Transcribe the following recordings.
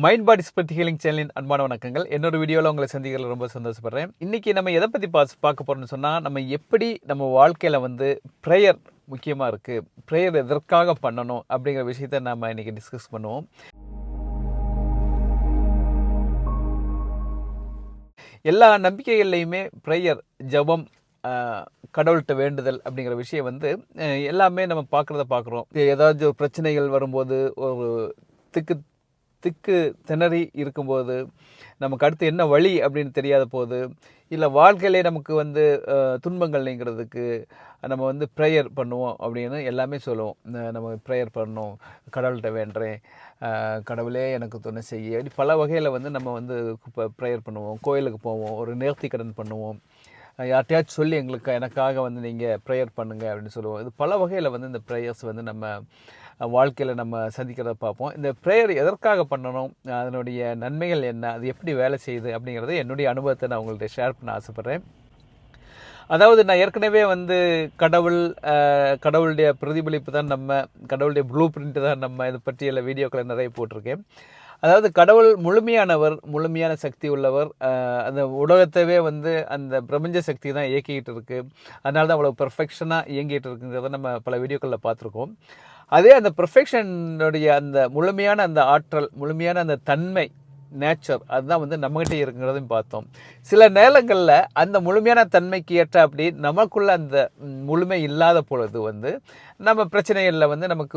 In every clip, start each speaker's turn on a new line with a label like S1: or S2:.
S1: Mind பாடி spirit healing சேனலின் அன்பான வணக்கங்கள். என்னோட வீடியோவில் உங்களை சந்திக்கிறதுல ரொம்ப சந்தோஷப்படுறேன். இன்றைக்கி நம்ம எதை பற்றி பார்க்க போகிறோம்னு சொன்னால், நம்ம எப்படி நம்ம வாழ்க்கையில் வந்து ப்ரேயர் முக்கியமாக இருக்குது, ப்ரேயர் எதற்காக பண்ணணும் அப்படிங்கிற விஷயத்தை நம்ம இன்றைக்கி டிஸ்கஸ் பண்ணுவோம். எல்லா நம்பிக்கைகள்லையுமே ப்ரேயர், ஜபம், கடவுள்கிட்ட வேண்டுதல் அப்படிங்கிற விஷயம் வந்து எல்லாமே நம்ம பார்க்குறோம். ஏதாவது பிரச்சனைகள் வரும்போது, ஒரு திக்கு திணறி இருக்கும்போது, நமக்கு அடுத்து என்ன வழி அப்படின்னு தெரியாத போது, இல்லை வாழ்க்கையிலே நமக்கு வந்து துன்பங்கள் நீங்கிறதுக்கு நம்ம வந்து ப்ரேயர் பண்ணுவோம் அப்படின்னு எல்லாமே சொல்லுவோம். நம்ம ப்ரேயர் பண்ணணும், கடவுள்கிட்ட வேண்டுறேன், கடவுளே எனக்கு துணை செய்ய, அப்படி பல வகையில் வந்து நம்ம வந்து இப்போ ப்ரேயர் பண்ணுவோம். கோயிலுக்கு போவோம், ஒரு நேர்த்தி கடன் பண்ணுவோம், யார்கிட்டையாச்சும் சொல்லி எனக்காக வந்து நீங்கள் ப்ரேயர் பண்ணுங்கள் அப்படின்னு சொல்லுவோம். இது பல வகையில் வந்து இந்த ப்ரேயர்ஸ் வந்து நம்ம வாழ்க்கையில் நம்ம சந்திக்கிறத பார்ப்போம். இந்த ப்ரேயர் எதற்காக பண்ணணும், அதனுடைய நன்மைகள் என்ன, அது எப்படி வேலை செய்யுது அப்படிங்கிறது என்னுடைய அனுபவத்தை நான் உங்கள்கிட்ட ஷேர் பண்ண ஆசைப்பட்றேன். அதாவது நான் ஏற்கனவே வந்து கடவுளுடைய பிரதிபலிப்பு தான் நம்ம, கடவுளுடைய ப்ளூ பிரிண்ட் தான் நம்ம, இதை பற்றிய வீடியோக்களை நிறைய போட்டிருக்கேன். அதாவது கடவுள் முழுமையானவர், முழுமையான சக்தி உள்ளவர். அந்த உலகத்தவே வந்து அந்த பிரபஞ்ச சக்தி தான் இயக்கிக்கிட்டு இருக்குது. அதனால தான் அவ்வளோ பெர்ஃபெக்ஷனாக இயங்கிட்டு இருக்குங்கிறத நம்ம பல வீடியோக்களில் பார்த்துருக்கோம். அதே அந்த பெர்ஃபெக்ஷனுடைய அந்த முழுமையான அந்த ஆற்றல், முழுமையான அந்த தன்மை, நேச்சர், அதுதான் வந்து நம்மகிட்ட இருக்குங்கிறதையும் பார்த்தோம். சில நேரங்களில் அந்த முழுமையான தன்மைக்கு ஏற்ற அப்படி நமக்குள்ள அந்த முழுமை இல்லாத பொழுது வந்து நம்ம பிரச்சனைகளில் வந்து நமக்கு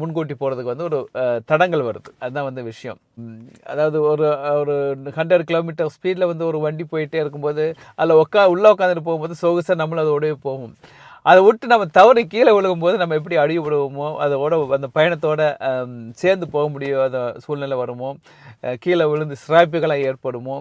S1: முன்கூட்டி போகிறதுக்கு வந்து ஒரு தடங்கள் வருது. அதுதான் வந்து விஷயம். அதாவது ஒரு 100 கிலோமீட்டர் ஸ்பீடில் வந்து ஒரு வண்டி போயிட்டே இருக்கும்போது அதில் உள்ளே உட்காந்துட்டு போகும்போது சொகுசாக நம்மளும் அதோடய போகும். அதை விட்டு நம்ம தவறி கீழே விழுகும்போது நம்ம எப்படி அடி விடுவோமோ, அதோட அந்த பயணத்தோடு சேர்ந்து போக முடியாத சூழ்நிலை வருமோ, கீழே விழுந்து சிராய்ப்புகளாக ஏற்படுமோ,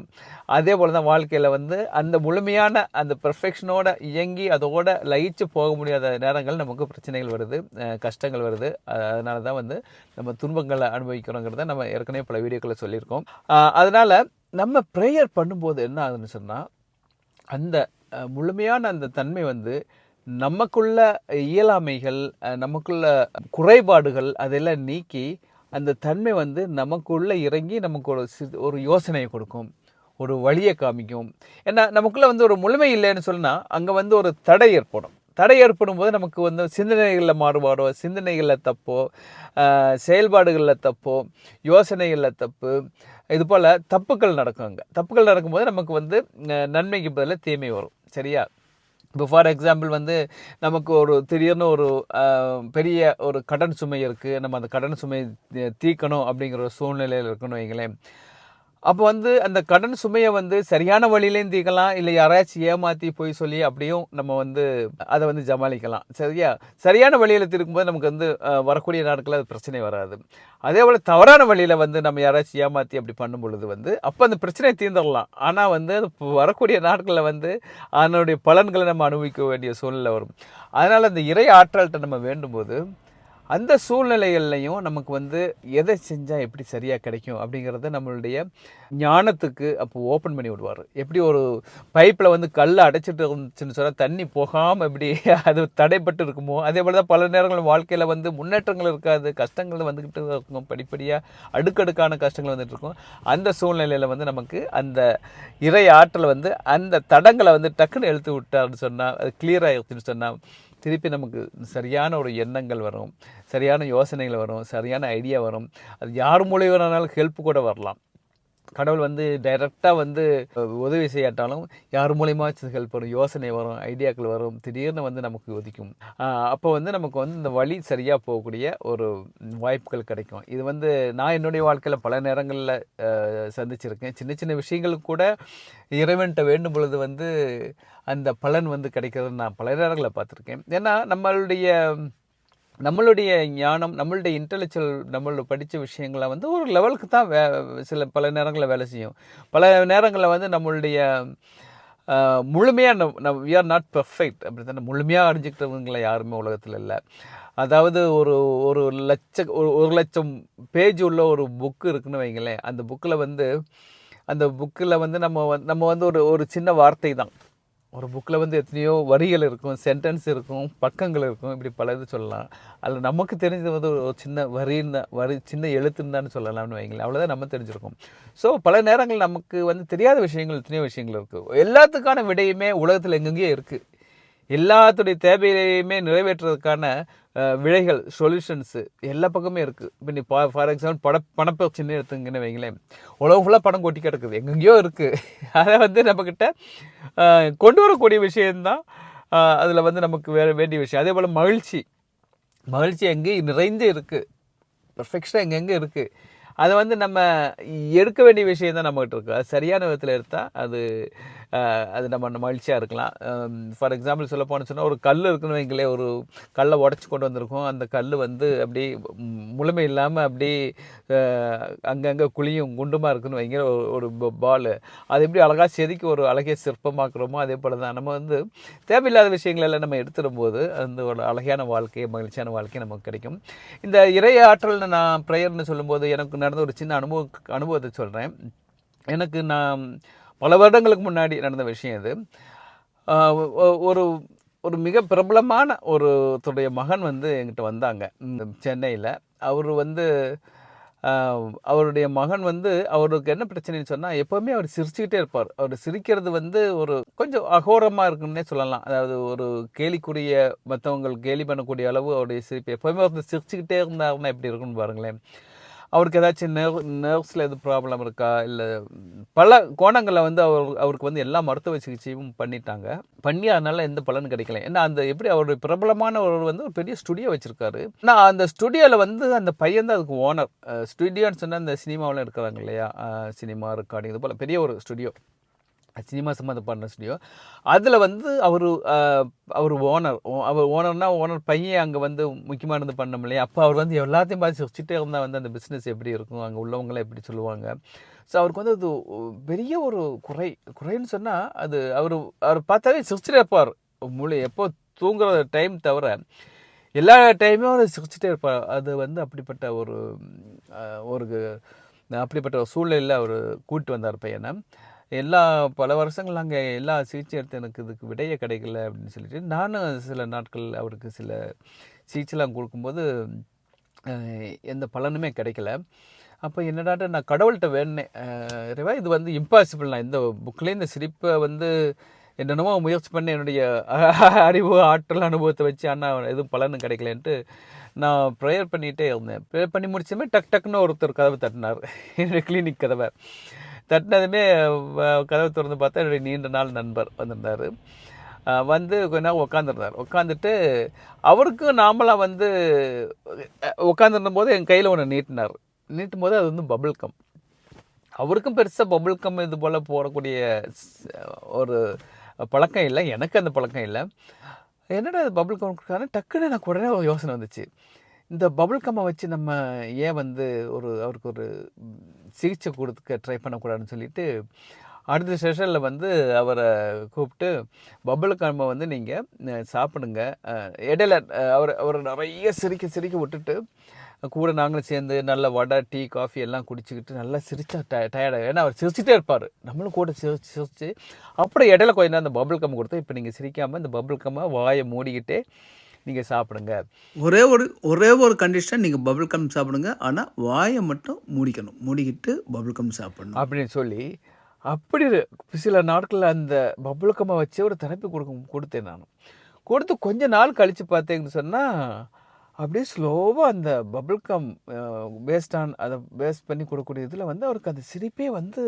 S1: அதே போல் தான் வாழ்க்கையில் வந்து அந்த முழுமையான அந்த பெர்ஃபெக்ஷனோட இயங்கி அதோட லயிச்சு போக முடியாத நேரங்கள் நமக்கு பிரச்சனைகள் வருது, கஷ்டங்கள் வருது. அதனால தான் வந்து நம்ம துன்பங்களை அனுபவிக்கிறோங்கிறத நம்ம ஏற்கனவே பல வீடியோக்களை சொல்லியிருக்கோம். அதனால் நம்ம ப்ரேயர் பண்ணும்போது என்ன ஆகுதுன்னு சொன்னால், அந்த முழுமையான அந்த தன்மை வந்து நமக்குள்ள இயலாமைகள், நமக்குள்ள குறைபாடுகள் அதெல்லாம் நீக்கி அந்த தன்மை வந்து நமக்குள்ளே இறங்கி நமக்கு ஒரு யோசனையை கொடுக்கும், ஒரு வழியை காமிக்கும். ஏன்னா நமக்குள்ளே வந்து ஒரு முழுமை இல்லைன்னு சொன்னால் அங்கே வந்து ஒரு தடை ஏற்படும். தடை ஏற்படும் போது நமக்கு வந்து சிந்தனைகளில் மாறுபாடோ, சிந்தனைகளில் தப்போ, செயல்பாடுகளில் தப்போ, யோசனைகளில் தப்பு, இது போல் தப்புக்கள் நடக்கும். அங்கே தப்புக்கள் நடக்கும்போது நமக்கு வந்து நன்மைக்கு பதிலாக தீமை வரும். சரியா? இப்போ ஃபார் எக்ஸாம்பிள் வந்து நமக்கு ஒரு திடீர்னு ஒரு பெரிய ஒரு கடன் சுமை இருக்குது, நம்ம அந்த கடன் சுமையை தீர்க்கணும் அப்படிங்கிற ஒரு சூழ்நிலையில் இருக்குன்னு வைங்களேன். அப்போ வந்து அந்த கடன் சுமையை வந்து சரியான வழியிலையும் தீர்க்கலாம், இல்லை யாராச்சும் ஏமாற்றி போய் சொல்லி அப்படியும் நம்ம வந்து அதை வந்து ஜமாளிக்கலாம். சரியான வழியில் தீர்க்கும்போது நமக்கு வந்து வரக்கூடிய நாட்களில் அது பிரச்சனை வராது. அதே போல் தவறான வழியில் வந்து நம்ம யாராச்சும் ஏமாற்றி அப்படி பண்ணும் பொழுது வந்து அப்போ அந்த பிரச்சனையை தீர்ந்துடலாம். ஆனால் வந்து வரக்கூடிய நாட்களில் வந்து அதனுடைய பலன்களை நம்ம அனுபவிக்க வேண்டிய சூழ்நிலை வரும். அதனால் அந்த இறை ஆற்றல்கிட்ட நம்ம வேண்டும்போது அந்த சூழ்நிலைகள்லையும் நமக்கு வந்து எதை செஞ்சால் எப்படி சரியாக கிடைக்கும் அப்படிங்கிறத நம்மளுடைய ஞானத்துக்கு அப்போ ஓப்பன் பண்ணி விடுவார். எப்படி ஒரு பைப்பில் வந்து கல் அடைச்சிட்டு இருந்துச்சுன்னு சொன்னால் தண்ணி போகாமல் எப்படி அது தடைப்பட்டு இருக்குமோ, அதே போல் தான் பல நேரங்கள் வாழ்க்கையில் வந்து முன்னேற்றங்கள் இருக்காது, கஷ்டங்கள் வந்துக்கிட்டு இருக்கும், படிப்படியாக அடுக்கடுக்கான கஷ்டங்கள் வந்துட்டு இருக்கும். அந்த சூழ்நிலையில் வந்து நமக்கு அந்த இறை ஆற்றல் வந்து அந்த தடங்களை வந்து டக்குன்னு இழுத்து விட்டார்னு சொன்னால், அது கிளியராக இருக்குன்னு சொன்னால் திருப்பி நமக்கு சரியான ஒரு எண்ணங்கள் வரும், சரியான யோசனைகள் வரும், சரியான ஐடியா வரும். அது யார் மூலியமானாலும் ஹெல்ப் கூட வரலாம். கடவுள் வந்து டைரெக்டாக வந்து உதவி செய்யாட்டாலும் யார் மூலியமாச்சும் ஹெல்ப் வரும், யோசனை வரும், ஐடியாக்கள் வரும், திடீர்னு வந்து நமக்கு ஒதுக்கும். அப்போ வந்து நமக்கு வந்து இந்த வழி சரியாக போகக்கூடிய ஒரு வாய்ப்புகள் கிடைக்கும். இது வந்து நான் என்னுடைய வாழ்க்கையில் பல நேரங்களில் சந்திச்சிருக்கேன். சின்ன சின்ன விஷயங்களுக்கு கூட இறைவன்கிட்ட வேண்டும் பொழுது வந்து அந்த பலன் வந்து கிடைக்கிறத நான் பல நேரங்களில் பார்த்துருக்கேன். ஏன்னா நம்மளுடைய ஞானம், நம்மளுடைய இன்டெலெக்சுவல், நம்மளோட படித்த விஷயங்களை வந்து ஒரு லெவலுக்கு தான் பல நேரங்களில் வேலை செய்யும். பல நேரங்களில் வந்து நம்மளுடைய முழுமையாக வி ஆர் நாட் பெர்ஃபெக்ட். அப்படி தானே முழுமையாக அறிஞ்சிக்கிட்டவங்களை யாருமே உலகத்தில் இல்லை. அதாவது ஒரு லட்சம் பேஜ் உள்ள ஒரு புக்கு இருக்குன்னு வைங்களேன். அந்த புக்கில் வந்து நம்ம வந்து ஒரு சின்ன வார்த்தை தான், ஒரு புக்கில் வந்து எத்தனையோ வரிகள் இருக்கும், சென்டென்ஸ் இருக்கும், பக்கங்கள் இருக்கும், இப்படி பல இது சொல்லலாம். அதில் நமக்கு தெரிஞ்சது வந்து ஒரு சின்ன வரி சின்ன எழுத்துன்னு தான் சொல்லலாம்னு வைங்களேன். அவ்வளோதான் நம்ம தெரிஞ்சிருக்கும். ஸோ பல நேரங்கள் நமக்கு வந்து தெரியாத விஷயங்கள் எத்தனையோ விஷயங்கள் இருக்குது. எல்லாத்துக்கான விடையுமே உலகத்தில் எங்கெங்கேயோ இருக்குது. எல்லாத்துடைய தேவையுமே நிறைவேற்றுறதுக்கான விடைகள், சொல்யூஷன்ஸு எல்லா பக்கமே இருக்குது. இப்போ நீ ஃபார் எக்ஸாம்பிள் பணப்பிரச்சனை எடுத்துங்கன்னு வைங்களேன், உலகம் ஃபுல்லாக பணம் கொட்டி கிடக்குது, எங்கெங்கேயோ இருக்குது. அதை வந்து நம்மக்கிட்ட கொண்டு வரக்கூடிய விஷயந்தான் அதில் வந்து நமக்கு வேண்டிய விஷயம். அதே போல் மகிழ்ச்சி எங்கேயும் நிறைந்து இருக்குது, பர்ஃபெக்ஷனாக எங்கெங்கே இருக்குது. அதை வந்து நம்ம எடுக்க வேண்டிய விஷயம் தான் நம்மகிட்ட இருக்குது. அது சரியான விதத்தில் எடுத்தால் அது நம்ம மகிழ்ச்சியாக இருக்கலாம். ஃபார் எக்ஸாம்பிள் சொல்ல போனோன்னு சொன்னால், ஒரு கல் இருக்குன்னு வைங்களே, ஒரு கல்லை உடச்சி கொண்டு வந்திருக்கோம். அந்த கல் வந்து அப்படி முழுமை இல்லாமல் அப்படி அங்கங்கே குழியும் குண்டுமாக இருக்குன்னு வைங்க, ஒரு பால். அது எப்படி அழகாக செதுக்கி ஒரு அழகிய சிற்பமாக்குறோமோ அதே போல் தான் நம்ம வந்து தேவையில்லாத விஷயங்களெல்லாம் நம்ம எடுத்துடும்போது அந்த ஒரு அழகான வாழ்க்கை, மகிழ்ச்சியான வாழ்க்கை நமக்கு கிடைக்கும். இந்த இறை ஆற்றல் நான் ப்ரேயர்னு சொல்லும்போது எனக்கு நடந்த ஒரு சின்ன அனுபவத்தை சொல்கிறேன். நான் பல வருடங்களுக்கு முன்னாடி நடந்த விஷயம் இது. ஒரு ஒரு மிக பிரபலமான ஒருத்தருடைய மகன் வந்து என்கிட்ட வந்தாங்க சென்னையில். அவர் வந்து அவருடைய மகன் வந்து அவருக்கு என்ன பிரச்சனைன்னு சொன்னால், எப்போவுமே அவர் சிரிச்சுக்கிட்டே இருப்பார். அவர் சிரிக்கிறது வந்து ஒரு கொஞ்சம் அகோரமாக இருக்குன்னே சொல்லலாம். அதாவது ஒரு கேலிக்குரிய, மற்றவங்களுக்கு கேலி பண்ணக்கூடிய அளவு அவருடைய சிரிப்பு. எப்போவுமே அவர் சிரிச்சுக்கிட்டே இருந்தாருன்னா எப்படி இருக்குன்னு பாருங்களேன். அவருக்கு ஏதாச்சும் நர்வ்ஸில் எது ப்ராப்ளம் இருக்கா, இல்லை பல கோணங்களில் வந்து அவருக்கு வந்து எல்லா மருத்துவ சிகிச்சையும் பண்ணி அதனால் எந்த பலனும் கிடைக்கல. ஏன்னா அந்த எப்படி அவருடைய பிரபலமான வந்து ஒரு பெரிய ஸ்டுடியோ வச்சுருக்காரு. நான் அந்த ஸ்டுடியோவில் வந்து அந்த பையன் தான் அதுக்கு ஓனர். ஸ்டுடியோன்னு சொன்னால் அந்த சினிமாவில் இருக்கிறாங்க இல்லையா, சினிமா ரெக்கார்டிங், இது போல் பெரிய ஒரு ஸ்டுடியோ, சினிமா சம்மந்தப்பட்ட ஸ்டுடியோ. அதில் வந்து அவர் ஓனர் பையன் அங்கே வந்து முக்கியமானது பண்ணோம் இல்லையா. அப்போ அவர் வந்து எல்லாத்தையும் பார்த்து சிரிச்சுட்டே இருந்தால் வந்து அந்த பிஸ்னஸ் எப்படி இருக்கும், அங்கே உள்ளவங்களாம் எப்படி சொல்லுவாங்க. ஸோ அவருக்கு வந்து அது பெரிய ஒரு குறைன்னு சொன்னால், அவர் பார்த்தாவே சிரிச்சுட்டே இருப்பார். எப்போ தூங்குற டைம் தவிர எல்லா டைமும் அவர் சிரிச்சுட்டே இருப்பார். அது வந்து அப்படிப்பட்ட ஒரு சூழ்நிலையில் அவர் கூப்பிட்டு வந்தார் பையனை. பல வருஷங்கள் நாங்கள் எல்லா சிகிச்சை எடுத்து எனக்கு இதுக்கு விடையே கிடைக்கல அப்படின்னு சொல்லிட்டு, நானும் சில நாட்கள் அவருக்கு சில சிகிச்சைலாம் கொடுக்கும்போது எந்த பலனுமே கிடைக்கல. அப்போ என்னடாட்ட நான் கடவுள்கிட்ட வேணேன், இறைவா இது வந்து இம்பாசிபிள். நான் இந்த புக்கிலே இந்த சிரிப்பை வந்து என்னென்னமோ முயற்சி பண்ணி என்னுடைய அறிவு, ஆற்றல், அனுபவத்தை வச்சு ஆனால் எதுவும் பலனும் கிடைக்கலன்ட்டு நான் ப்ரேயர் பண்ணிகிட்டே இருந்தேன். ப்ரேயர் பண்ணி முடிச்சதுமே டக்குன்னு ஒருத்தர் கதவை தட்டினார், என்னுடைய கிளினிக் கதவை. தட்டினதுமே கதவை திறந்து பார்த்தா என்னுடைய நீண்ட நாள் நண்பர் வந்திருந்தார். வந்து கொஞ்ச நேரம் உட்காந்துட்டு அவருக்கும் நாமளாக வந்து உட்காந்துருந்த போது என் கையில் ஒன்று நீட்டும் போது அது வந்து பபுள் கம். அவருக்கும் பெருசாக பபுள் கம் இது போல் போடக்கூடிய ஒரு பழக்கம் இல்லை, எனக்கு அந்த பழக்கம் இல்லை. என்னடா அது பபுள் கம் டக்குன்னு எனக்கு உடனே ஒரு யோசனை வந்துச்சு. இந்த பபுள் கம்மை வச்சு நம்ம ஏன் வந்து அவருக்கு ஒரு சிகிச்சை கொடுக்க ட்ரை பண்ணக்கூடாதுன்னு சொல்லிட்டு, அடுத்த செஷனில் வந்து அவரை கூப்பிட்டு பபுள் கம்மை வந்து நீங்கள் சாப்பிடுங்க. இடையில அவர் நிறைய சிரிக்க விட்டுட்டு கூட நாங்களும் சேர்ந்து நல்ல வடை, டீ, காஃபி எல்லாம் குடிச்சிக்கிட்டு நல்லா சிரிச்சா டயர்டாக, ஏன்னா அவர் சிரிச்சிட்டே இருப்பார், நம்மளும் கூட சிரிச்சு அப்புறம் இடையில கொஞ்ச நேரம் அந்த பபுள் கம் கொடுத்து, இப்போ நீங்கள் சிரிக்காமல் இந்த பபுள் கம்மை வாயை மூடிக்கிட்டே நீங்கள் சாப்பிடுங்க.
S2: ஒரே ஒரு கண்டிஷன், நீங்கள் பபுள் கம் சாப்பிடுங்க, ஆனால் வாயை மட்டும் மூடிக்கிட்டு பபுள் கம் சாப்பிடணும்
S1: அப்படின்னு சொல்லி, அப்படி சில நாட்களில் அந்த பபுள் கம்மை வச்சு ஒரு தெரப்பி கொடுத்தேன். நான் கொடுத்து கொஞ்ச நாள் கழித்து பார்த்தேன்னு சொன்னால், அப்படியே ஸ்லோவாக அந்த பபுள் கம் அதை பேஸ் பண்ணி கொடுக்கக்கூடிய இதில் வந்து அவருக்கு அந்த சிரிப்பே வந்து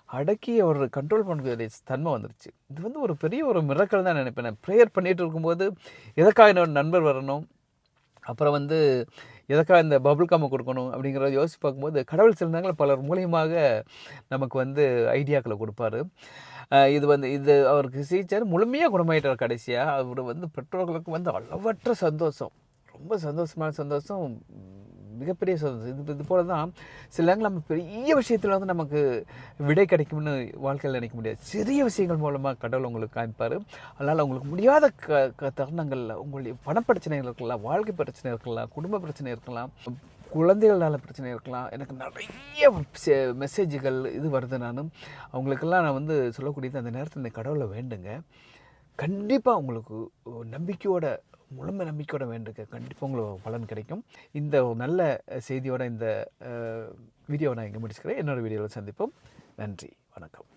S1: அடக்கி அவர் கண்ட்ரோல் பண்ணக்கூடிய தன்மை வந்துருச்சு. இது வந்து ஒரு பெரிய ஒரு மிரக்கல் தான் நினைப்பேன். ப்ரேயர் பண்ணிகிட்டு இருக்கும்போது எதற்காக என்னோட நண்பர் வரணும், அப்புறம் வந்து எதற்காக இந்த பபுள் கம்மை கொடுக்கணும் அப்படிங்கிறத யோசிச்சு பார்க்கும்போது, கடவுள் சில நேரங்களில் பலர் மூலியமாக நமக்கு வந்து ஐடியாக்களை கொடுப்பாரு. இது அவருக்கு சிகிச்சை முழுமையாக குணமாயிட்டார். கடைசியாக அவர் வந்து பெற்றோர்களுக்கு வந்து அளவற்ற சந்தோஷம், ரொம்ப சந்தோஷமான சந்தோஷம், மிகப்பெரிய சந்தோஷம். இது போல தான் சில நேரங்கள் நம்ம பெரிய விஷயத்தில் வந்து நமக்கு விடை கிடைக்கும்னு வாழ்க்கையில் நினைக்க முடியாது. சிறிய விஷயங்கள் மூலமாக கடவுள் உங்களுக்கு காமிப்பார். அதனால் உங்களுக்கு முடியாத தருணங்களில் உங்களுடைய பணப்பிரச்சனைகள் இருக்கலாம், வாழ்க்கை பிரச்சனை இருக்கலாம், குடும்ப பிரச்சனை இருக்கலாம், குழந்தைகளால் பிரச்சனை இருக்கலாம். எனக்கு நிறைய மெசேஜுகள் இது வருது. அவங்களுக்கெல்லாம் நான் வந்து சொல்லக்கூடியது, அந்த நேரத்தில் இந்த கடவுளை வேண்டுங்க. கண்டிப்பாக உங்களுக்கு நம்பிக்கையோட முழுமை நம்பிக்கையோட வேண்டுங்க, கண்டிப்பாக உங்களுக்கு பலன் கிடைக்கும். இந்த ஒரு நல்ல செய்தியோட இந்த வீடியோவை நான் இங்கே முடிச்சுக்கிறேன். இன்னொரு வீடியோவில் சந்திப்போம். நன்றி, வணக்கம்.